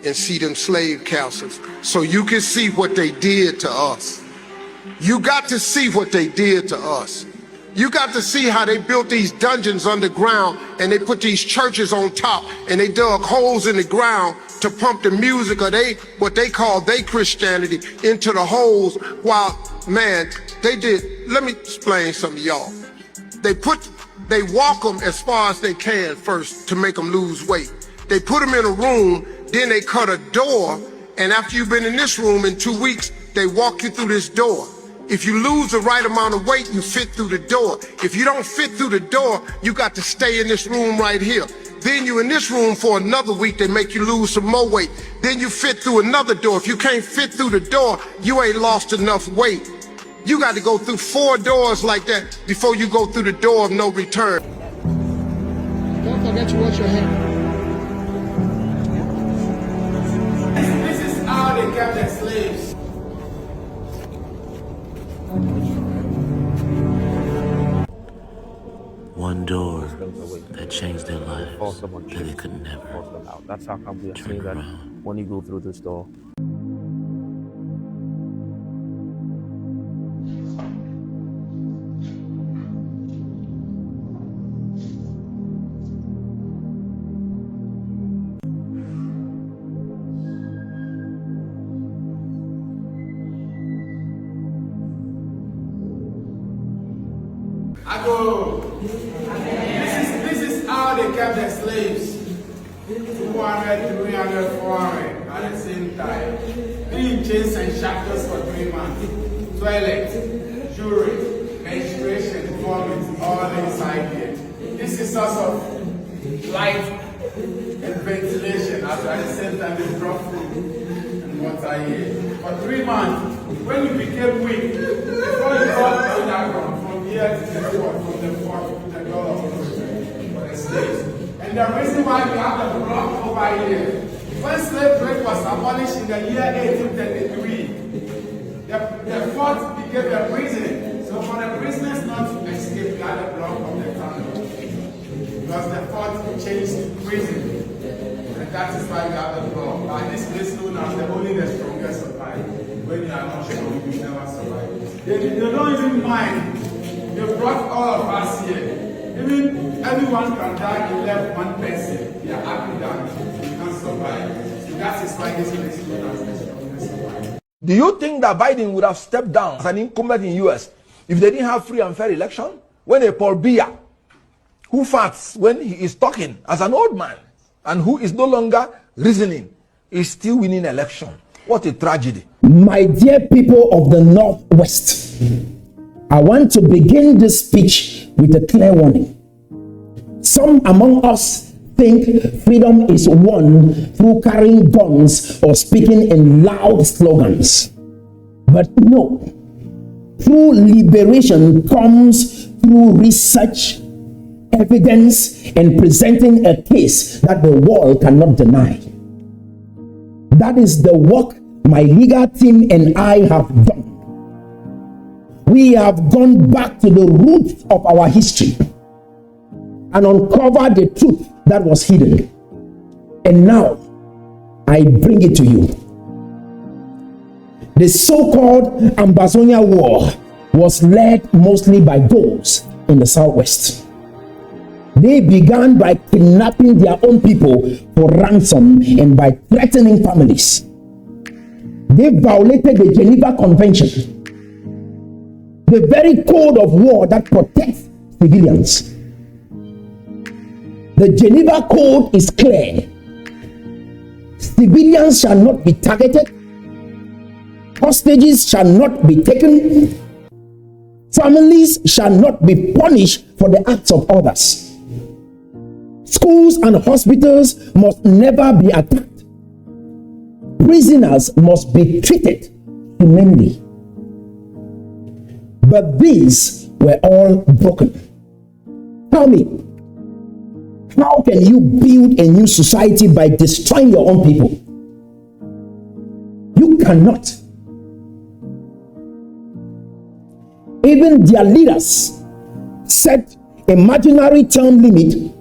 and see them slave castles so you can see what they did to us. You got to see what they did to us. You got to see how they built these dungeons underground and they put these churches on top and they dug holes in the ground to pump the music of what they call their Christianity into the holes while, man, they did, let me explain something to y'all. They walk them as far as they can first to make them lose weight. They put them in a room, then they cut a door, and after you've been in this room in 2 weeks, they walk you through this door. If you lose the right amount of weight, you fit through the door. If you don't fit through the door, you got to stay in this room right here. Then you in this room for another week, they make you lose some more weight. Then you fit through another door. If you can't fit through the door, you ain't lost enough weight. You got to go through 4 doors like that before you go through the door of no return. Don't forget to wash your hand. This is how they kept their slaves. One door that changed their lives that they could never That's how come we are saying turn that around. when you go through this door. I go. This is how they kept their slaves. 200, 300, 400 at the same time. Being chains and shackles for 3 months. Toilet, jewelry, menstruation, vomit, all inside here. This is source of light and ventilation. At the same time, they drop food and water here. For 3 months, when you became weak, before you got underground, from here to the fort, from the fort to the door of for the slaves. And the reason why we have the block over here, when slave trade was abolished in the year 1833, the fort became a prison. So for the prisoners not to escape, we had a block of the tunnel. Because the fort changed to prison. And that is why we have the block. But this place known as only the strongest survive. When you are not strong, you will never survive. They don't even mind. They brought all of us here. Even everyone can die, you left one person. They are happy that you can survive. So that is why this place is known as the strongest survive. Do you think that Biden would have stepped down as an incumbent in the US if they didn't have free and fair election? When a Paul Biya, who farts when he is talking as an old man and who is no longer reasoning, is still winning election. What a tragedy. My dear people of the Northwest, I want to begin this speech with a clear warning. Some among us think freedom is won through carrying guns or speaking in loud slogans. But no, true liberation comes through research, evidence, and presenting a case that the world cannot deny. That is the work my legal team and I have done. We have gone back to the roots of our history and uncovered the truth that was hidden. And now, I bring it to you. The so-called Ambazonia War was led mostly by those in the Southwest. They began by kidnapping their own people for ransom and by threatening families. They violated the Geneva Convention, the very code of war that protects civilians. The Geneva Code is clear. Civilians shall not be targeted. Hostages shall not be taken. Families shall not be punished for the acts of others. Schools and hospitals must never be attacked. Prisoners must be treated humanely. But these were all broken. Tell me, how can you build a new society by destroying your own people? You cannot. Even their leaders set imaginary term limit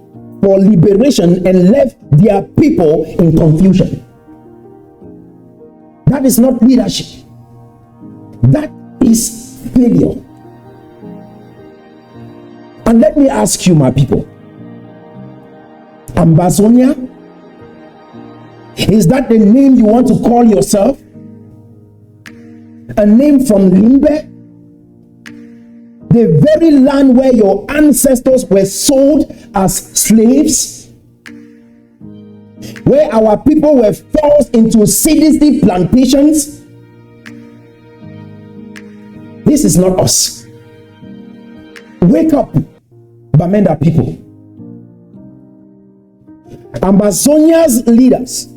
for liberation and left their people in confusion. That is not leadership. That is failure. And let me ask you, my people, Ambazonia, is that the name you want to call yourself? A name from Limbe? The very land where your ancestors were sold as slaves? Where our people were forced into sadistic plantations? This is not us. Wake up, Bamenda people. Ambazonia's leaders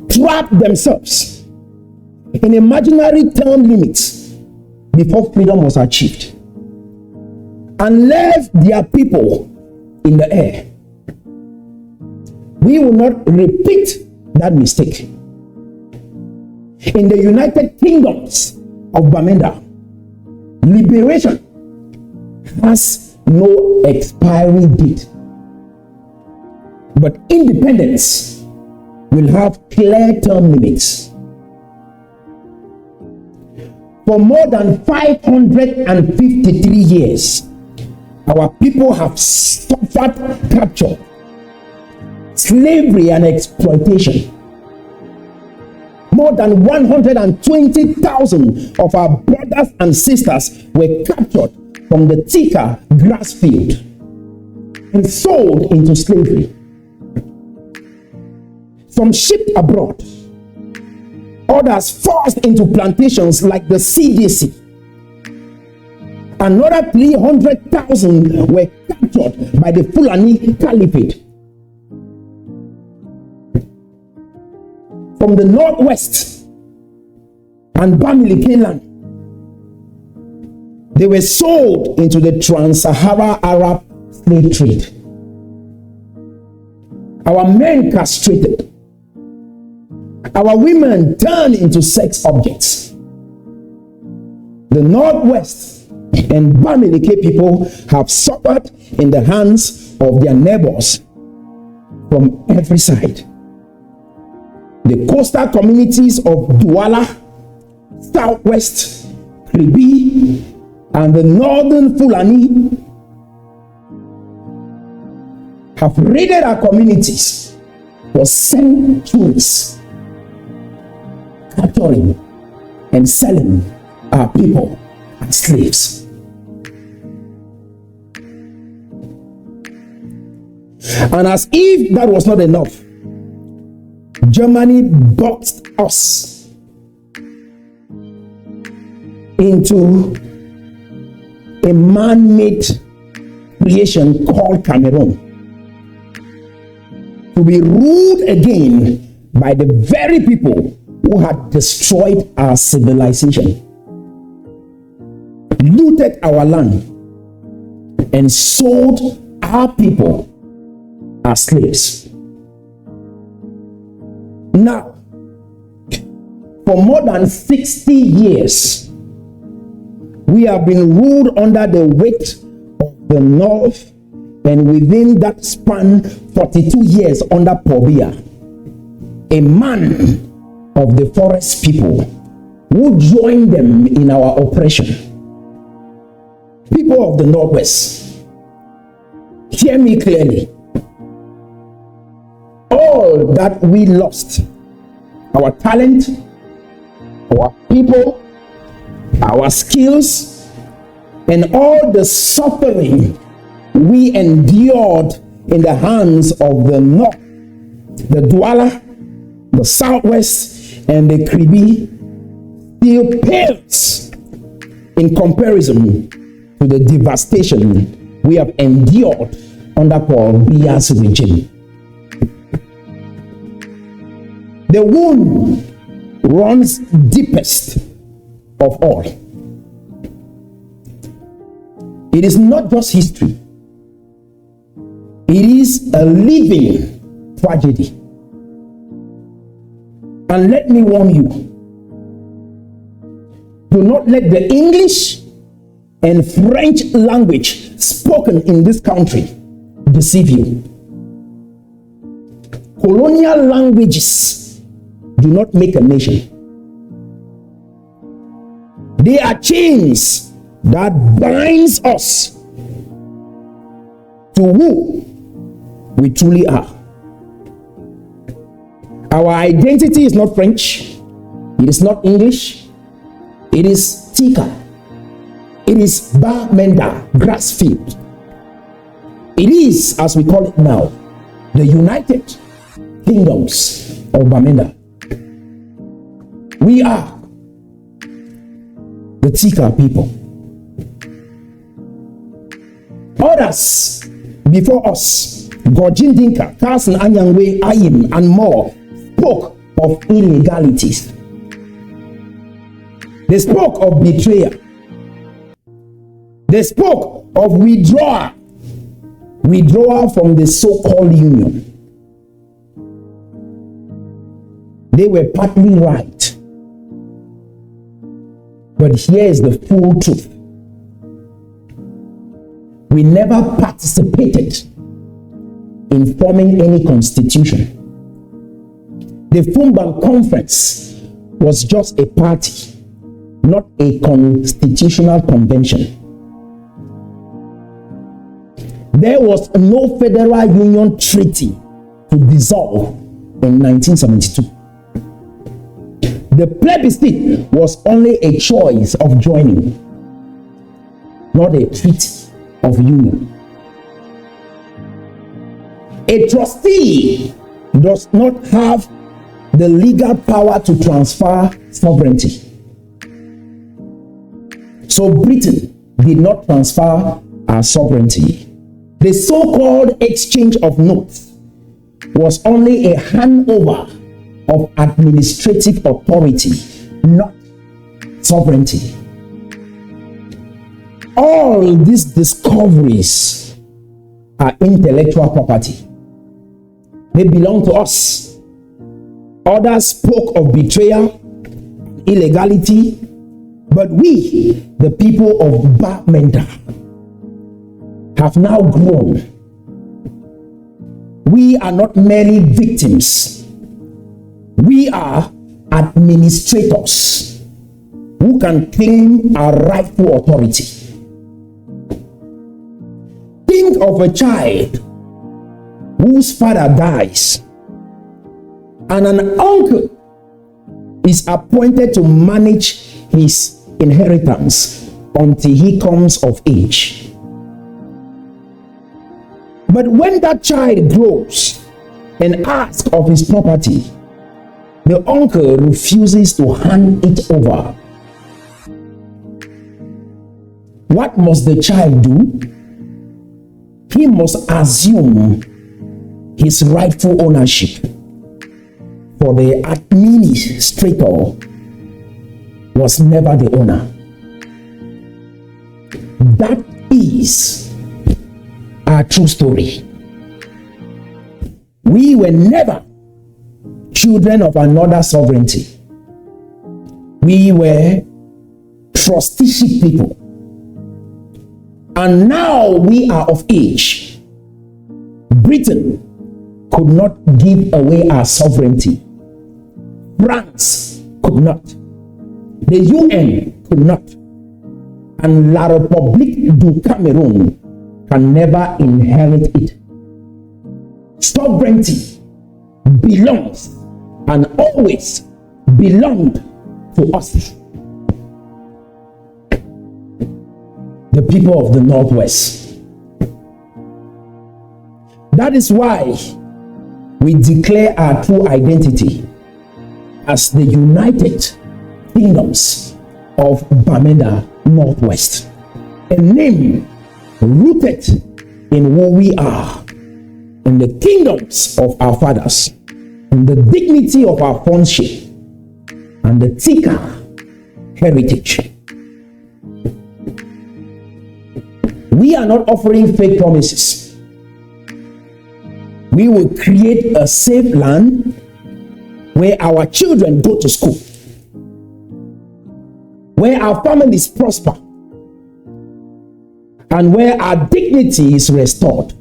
trapped themselves in imaginary term limits before freedom was achieved and left their people in the air. We will not repeat that mistake. In the United Kingdoms of Bamenda, liberation has no expiry date, but independence will have clear term limits. For more than 553 years, our people have suffered capture, slavery, and exploitation. More than 120,000 of our brothers and sisters were captured from the Tika grass field and sold into slavery. Some shipped abroad, others forced into plantations like the CDC. Another 300,000 were captured by the Fulani Caliphate. From the northwest and Bamileke land, they were sold into the Trans-Sahara Arab slave trade. Our men castrated. Our women turned into sex objects. The northwest and Bamileke people have suffered in the hands of their neighbors from every side. The coastal communities of Douala, Southwest, Kribi, and the northern Fulani have raided our communities for centuries, capturing and selling our people as slaves. And as if that was not enough, Germany boxed us into a man-made creation called Cameroon, to be ruled again by the very people who had destroyed our civilization, looted our land, and sold our people as slaves. Now, for more than 60 years, we have been ruled under the weight of the North, and within that span, 42 years under Pobia, a man of the forest people who joined them in our oppression. People of the Northwest, hear me clearly. All that we lost, our talent, our people, our skills, and all the suffering we endured in the hands of the North, the Douala, the Southwest, and the Kribi, still pales in comparison to the devastation we have endured under Paul Biya's regime. The wound runs deepest of all. It is not just history. It is a living tragedy. And let me warn you, do not let the English and French language spoken in this country deceive you. Colonial languages do not make a nation. They are chains that binds us to who we truly are. Our identity is not French, it is not English, it is Tika, it is Bamenda, grass field. It is, as we call it now, the United Kingdoms of Bamenda. We are the Tika people. Others before us, Gojin Dinka, Carson Anyangwe, Ayim, and more, spoke of illegalities. They spoke of betrayal. They spoke of withdrawal from the so-called union. They were partly right. But here is the full truth. We never participated in forming any constitution. The Fumban Conference was just a party, not a constitutional convention. There was no Federal Union Treaty to dissolve in 1972. The plebiscite was only a choice of joining, not a treaty of union. A trustee does not have the legal power to transfer sovereignty. So Britain did not transfer our sovereignty. The so-called exchange of notes was only a handover of administrative authority, not sovereignty. All these discoveries are intellectual property. They belong to us. Others spoke of betrayal, illegality, but we, the people of Bamenda, have now grown. We are not merely victims. We are administrators who can claim our rightful authority. Think of a child whose father dies and an uncle is appointed to manage his inheritance until he comes of age. But when that child grows and asks of his property, the uncle refuses to hand it over. What must the child do? He must assume his rightful ownership, for the administrator was never the owner. That is our true story. We were never children of another sovereignty. We were trusteeship people. And now we are of age. Britain could not give away our sovereignty. France could not. The UN could not. And La République du Cameroon can never inherit it. Sovereignty belongs and always belonged to us, the people of the Northwest. That is why we declare our true identity as the United Kingdoms of Bamenda Northwest, a name rooted in who we are, in the kingdoms of our fathers, in the dignity of our friendship, and the Tika heritage. We are not offering fake promises. We will create a safe land where our children go to school, where our families prosper, and where our dignity is restored.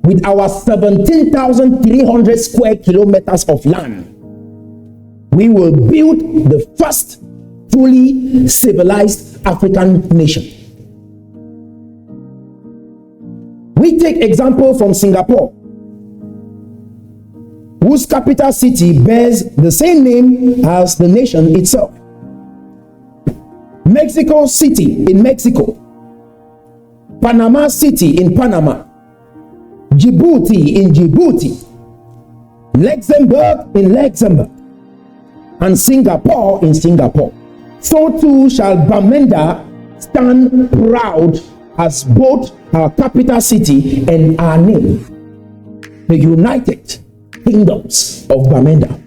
With our 17,300 square kilometers of land, we will build the first fully civilized African nation. We take example from Singapore, whose capital city bears the same name as the nation itself. Mexico City in Mexico, Panama City in Panama, Djibouti in Djibouti, Luxembourg in Luxembourg, and Singapore in Singapore. So too shall Bamenda stand proud as both our capital city and our name, the United Kingdoms of Bamenda.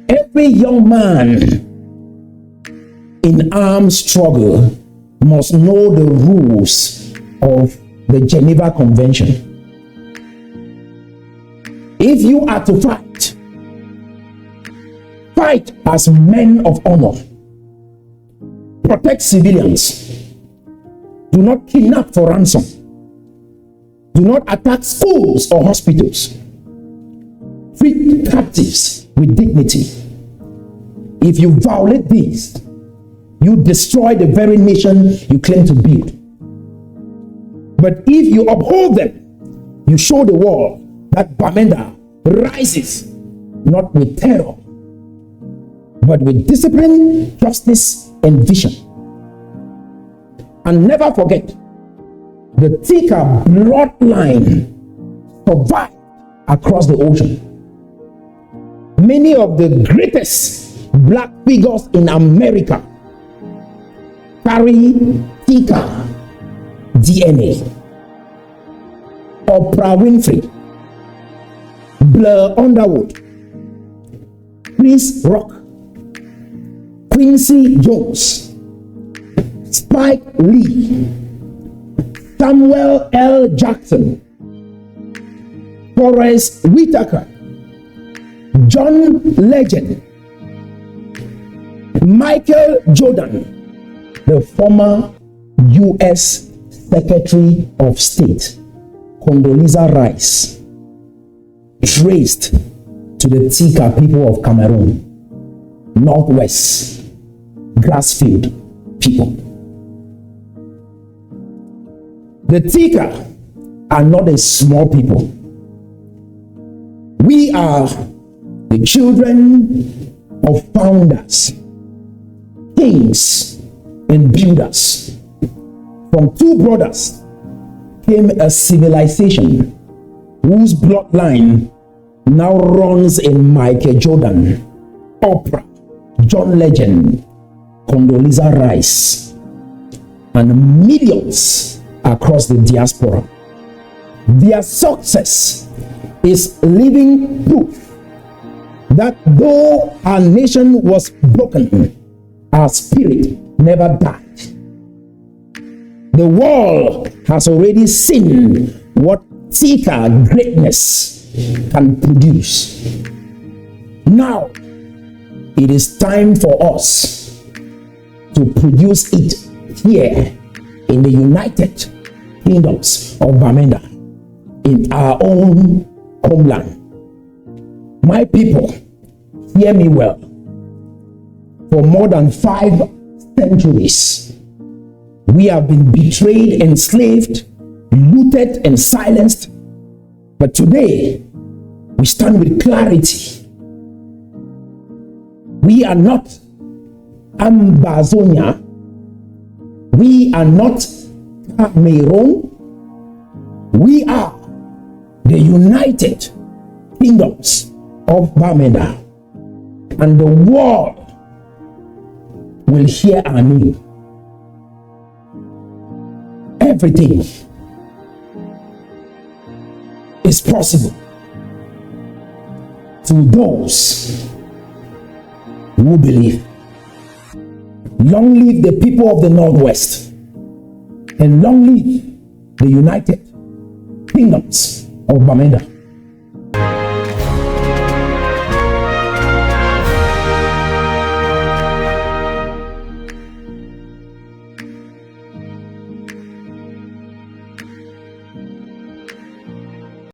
Every young man in armed struggle must know the rules of the Geneva Convention. If you are to fight, fight as men of honor. Protect civilians. Do not kidnap for ransom. Do not attack schools or hospitals. Treat captives with dignity. If you violate these, you destroy the very nation you claim to build. But if you uphold them, you show the world that Bamenda rises not with terror, but with discipline, justice, and vision. And never forget, the Tika bloodline survived across the ocean. Many of the greatest black figures in America carry Tika DNA. Oprah Winfrey, Blair Underwood, Chris Rock, Quincy Jones, Spike Lee, Samuel L. Jackson, Forrest Whitaker, John Legend, Michael Jordan, the former U.S. Secretary of State, Condoleezza Rice, traced to the Tika people of Cameroon, Northwest, Grassfield people. The Tika are not a small people. We are the children of founders, kings, and builders. From two brothers came a civilization whose bloodline now runs in Michael Jordan, Oprah, John Legend, Condoleezza Rice, and millions across the diaspora. Their success is living proof that though our nation was broken, our spirit never died. The world has already seen what Tika greatness can produce. Now, it is time for us to produce it here in the United Kingdoms of Bamenda, in our own homeland. My people, hear me well. For more than 5 centuries, we have been betrayed, enslaved, looted, and silenced. But today, we stand with clarity. We are not Ambazonia. We are not Cameroon. We are the United Kingdoms of Bamenda. And the world will hear our name. Everything is possible to those who believe. Long live the people of the Northwest, and long live the United Kingdoms of Bamenda.